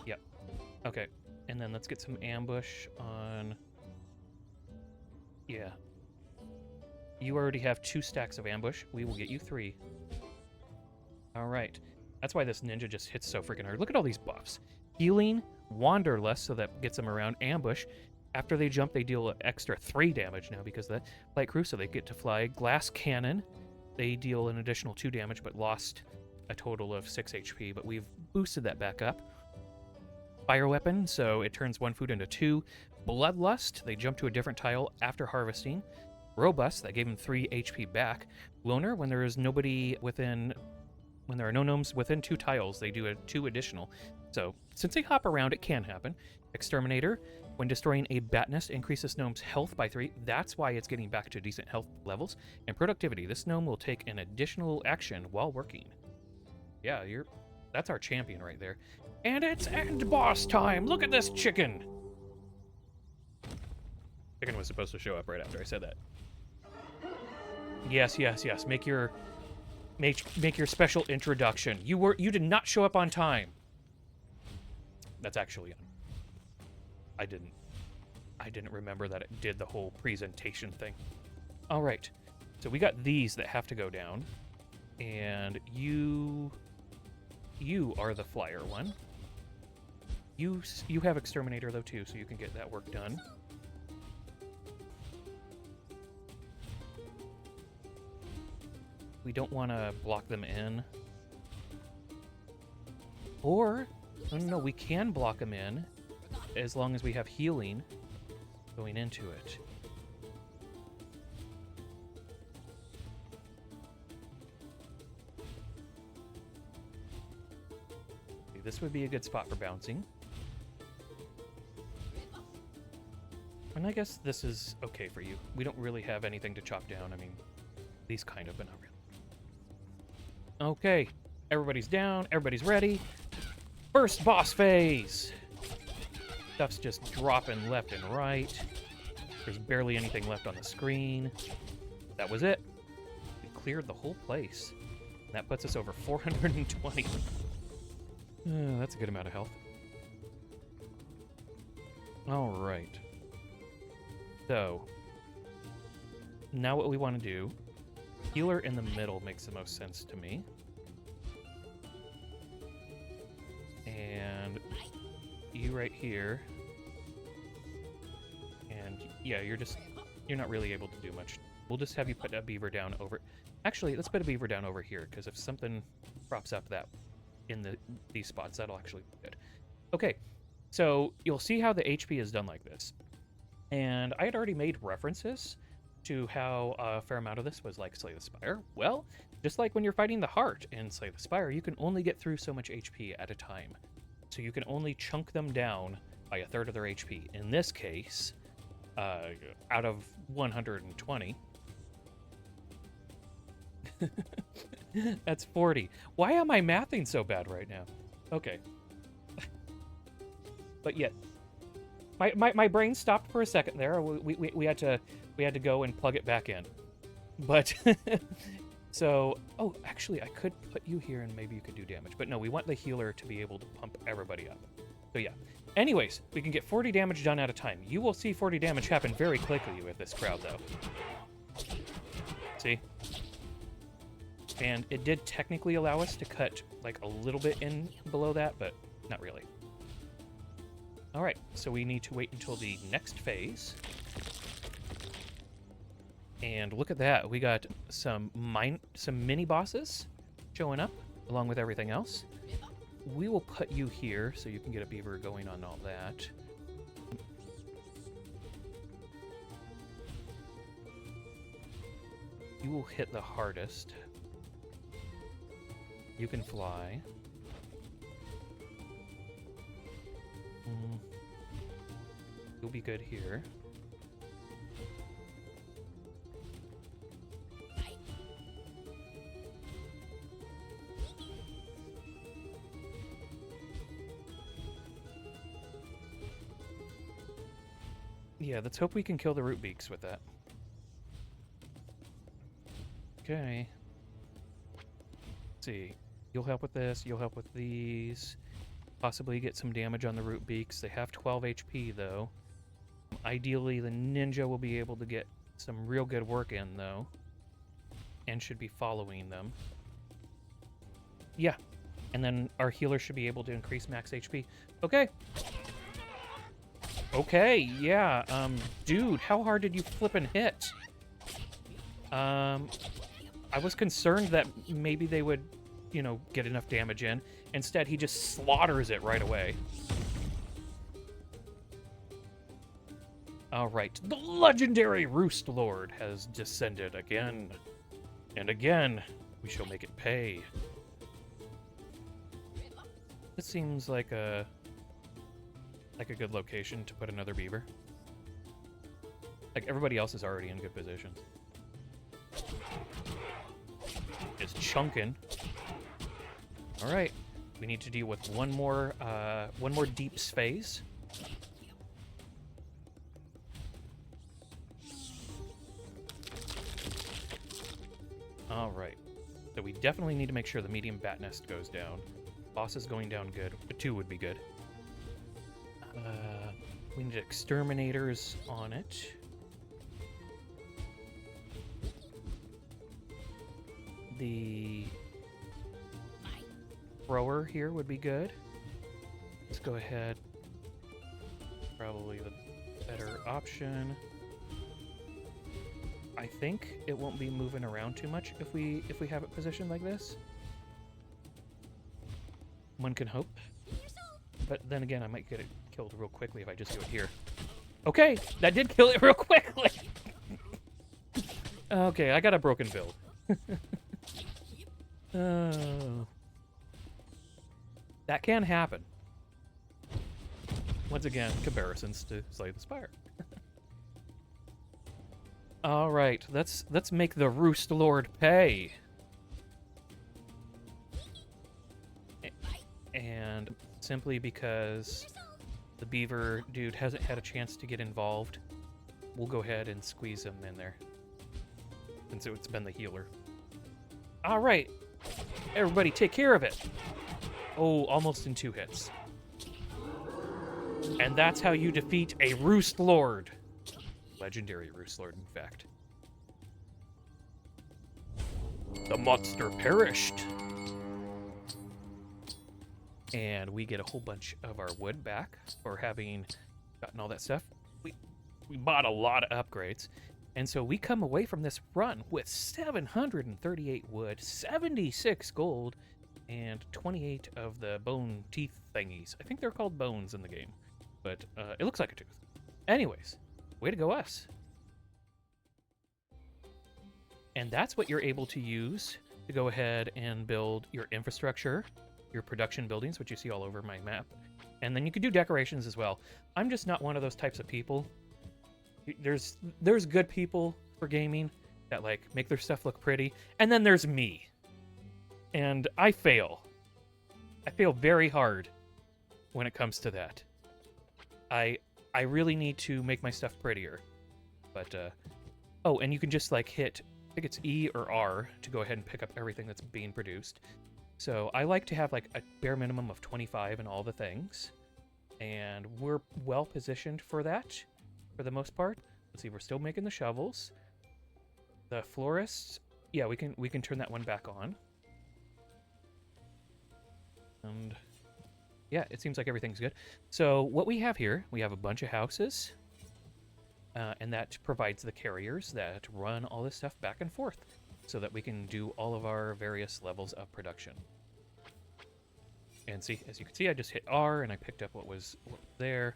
Yep. Okay. And then let's get some ambush on... Yeah. You already have 2 stacks of ambush. We will get you 3. Alright. That's why this ninja just hits so freaking hard. Look at all these buffs. Healing, Wanderlust, so that gets them around. Ambush. After they jump, they deal an extra 3 damage now because of the light crew, so they get to fly. Glass Cannon. They deal an additional 2 damage, but lost a total of 6 HP, but we've boosted that back up. Fire Weapon, so it turns 1 food into 2. Bloodlust. They jump to a different tile after harvesting. Robust, that gave him 3 HP back. Loner, when there is nobody within... When there are no gnomes within 2 tiles, they do a 2 additional. So, since they hop around, it can happen. Exterminator, when destroying a bat nest, increases gnome's health by 3. That's why it's getting back to decent health levels. And productivity, this gnome will take an additional action while working. Yeah, that's our champion right there. And it's end boss time! Look at this chicken! Chicken was supposed to show up right after I said that. Yes. Make your special introduction. You did not show up on time. That's actually I didn't remember that it did the whole presentation thing. All right. So we got these that have to go down, and you are the flyer one. You have exterminator though too, so you can get that work done. We don't want to block them in. Or, no, we can block them in as long as we have healing going into it. Okay, this would be a good spot for bouncing. And I guess this is okay for you. We don't really have anything to chop down. I mean, these kind of, but not really. Okay, everybody's down, everybody's ready. First boss phase! Stuff's just dropping left and right. There's barely anything left on the screen. That was it. We cleared the whole place. That puts us over 420. That's a good amount of health. All right. So, now what we want to do, healer in the middle makes the most sense to me. And you right here. And yeah, you're not really able to do much. We'll just have you put a beaver down over. Actually, let's put a beaver down over here, because if something props up that in these spots, that'll actually be good. Okay, so you'll see how the HP is done like this. And I had already made references to how a fair amount of this was like Slay the Spire. Well, just like when you're fighting the heart in Slay the Spire, you can only get through so much HP at a time. So you can only chunk them down by 1/3 of their HP. In this case, out of 120, that's 40. Why am I mathing so bad right now? Okay. But yeah, my brain stopped for a second there. We had to go and plug it back in. But so, oh, actually, I could put you here and maybe you could do damage. But no, we want the healer to be able to pump everybody up. So yeah. Anyways, we can get 40 damage done at a time. You will see 40 damage happen very quickly with this crowd, though. See? And it did technically allow us to cut like a little bit in below that, but not really. All right, so we need to wait until the next phase. And look at that. We got some mini bosses showing up along with everything else. We will put you here so you can get a beaver going on all that. You will hit the hardest. You can fly. You'll be good here. Yeah, let's hope we can kill the root beaks with that. Okay. Let's see. You'll help with this, you'll help with these. Possibly get some damage on the root beaks. They have 12 HP, though. Ideally, the ninja will be able to get some real good work in, though. And should be following them. Yeah. And then our healer should be able to increase max HP. Okay. Okay, yeah. Dude, how hard did you flip and hit? I was concerned that maybe they would, you know, get enough damage in. Instead, he just slaughters it right away. All right, the legendary Roost Lord has descended again. And again, we shall make it pay. This seems like a good location to put another beaver. Like, everybody else is already in good positions. It's chunking. All right, we need to deal with one more deeps phase. All right, so we definitely need to make sure the medium bat nest goes down. Boss is going down good. The 2 would be good. We need exterminators on it. The thrower here would be good. Let's go ahead. Probably the better option. I think it won't be moving around too much if we have it positioned like this. One can hope. But then again, I might get it killed real quickly if I just do it here. Okay, that did kill it real quickly. Okay, I got a broken build. That can happen. Once again, comparisons to Slay the Spire. All right, let's make the Roost Lord pay. And let's simply because the beaver dude hasn't had a chance to get involved. We'll go ahead and squeeze him in there, since it's been the healer. All right, everybody take care of it. Oh, almost in 2 hits. And that's how you defeat a Roost Lord. Legendary Roost Lord, in fact. The monster perished. And we get a whole bunch of our wood back for having gotten all that stuff. We bought a lot of upgrades. And so we come away from this run with 738 wood, 76 gold, and 28 of the bone teeth thingies. I think they're called bones in the game, but it looks like a tooth. Anyways, way to go us. And that's what you're able to use to go ahead and build your infrastructure, your production buildings, which you see all over my map. And then you can do decorations as well. I'm just not one of those types of people. There's good people for gaming that like make their stuff look pretty, and then there's me. And I fail. I fail very hard when it comes to that. I really need to make my stuff prettier. But oh, and you can just like hit, I think it's E or R to go ahead and pick up everything that's being produced. So I like to have like a bare minimum of 25 in all the things. And we're well positioned for that for the most part. Let's see, we're still making the shovels. The florists, yeah, we can turn that one back on. And yeah, it seems like everything's good. So what we have here, we have a bunch of houses. And that provides the carriers that run all this stuff back and forth so that we can do all of our various levels of production. And see, as you can see, I just hit R and I picked up what was there.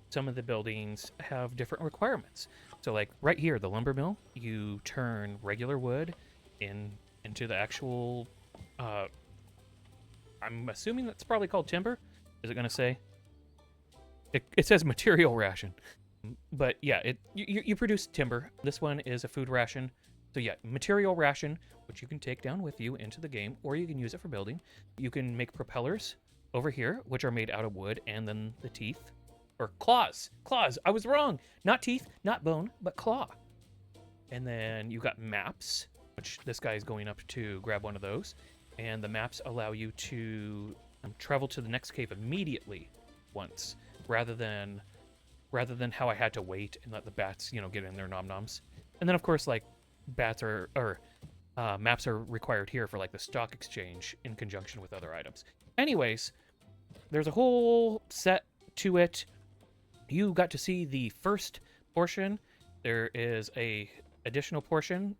Some of the buildings have different requirements. So like right here, the lumber mill, you turn regular wood into the actual, I'm assuming that's probably called timber. Is it going to say? It says material ration. But yeah, you produce timber. This one is a food ration. So yeah, material ration, which you can take down with you into the game, or you can use it for building. You can make propellers over here, which are made out of wood, and then the teeth. Or claws. Claws. I was wrong. Not teeth, not bone, but claw. And then you got maps, which this guy is going up to grab one of those. And the maps allow you to travel to the next cave immediately once, rather than how I had to wait and let the bats, get in their nom-noms. And then, of course, like, maps are required here for, like, the stock exchange in conjunction with other items. Anyways, there's a whole set to it. You got to see the first portion. There is a additional portion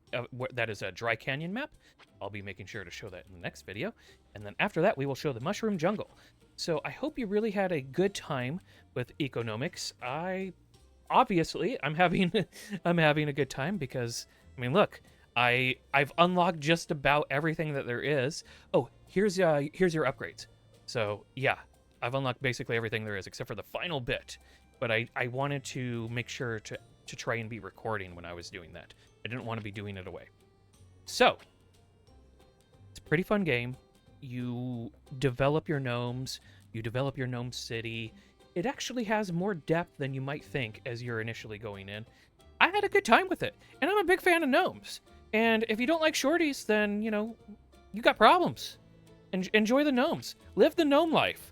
that is a dry canyon map. I'll be making sure to show that in the next video. And then after that, we will show the mushroom jungle. So I hope you really had a good time with EcoGnomix. I'm having a good time because, I mean, look, I've unlocked just about everything that there is. Oh, here's your upgrades. So yeah, I've unlocked basically everything there is except for the final bit. But I wanted to make sure to try and be recording when I was doing that. I didn't want to be doing it away. So it's a pretty fun game. You develop your gnomes, you develop your gnome city. It actually has more depth than you might think as you're initially going in. I had a good time with it, and I'm a big fan of gnomes. And if you don't like shorties, then, you got problems. Enjoy the gnomes. Live the gnome life.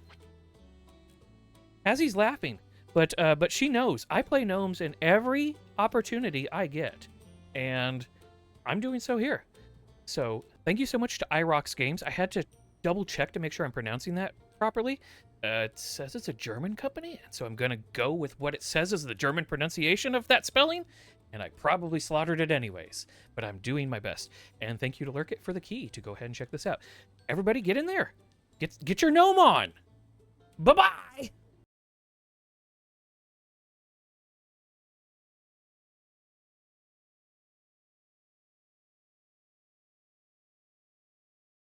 Hazzie's laughing, but she knows. I play gnomes in every opportunity I get, and I'm doing so here. So thank you so much to iRox Games. I had to double check to make sure I'm pronouncing that properly. It says it's a German company, and so I'm going to go with what it says is the German pronunciation of that spelling, and I probably slaughtered it anyways, but I'm doing my best. And thank you to Lurkit for the key to go ahead and check this out. Everybody get in there. Get your gnome on. Bye-bye!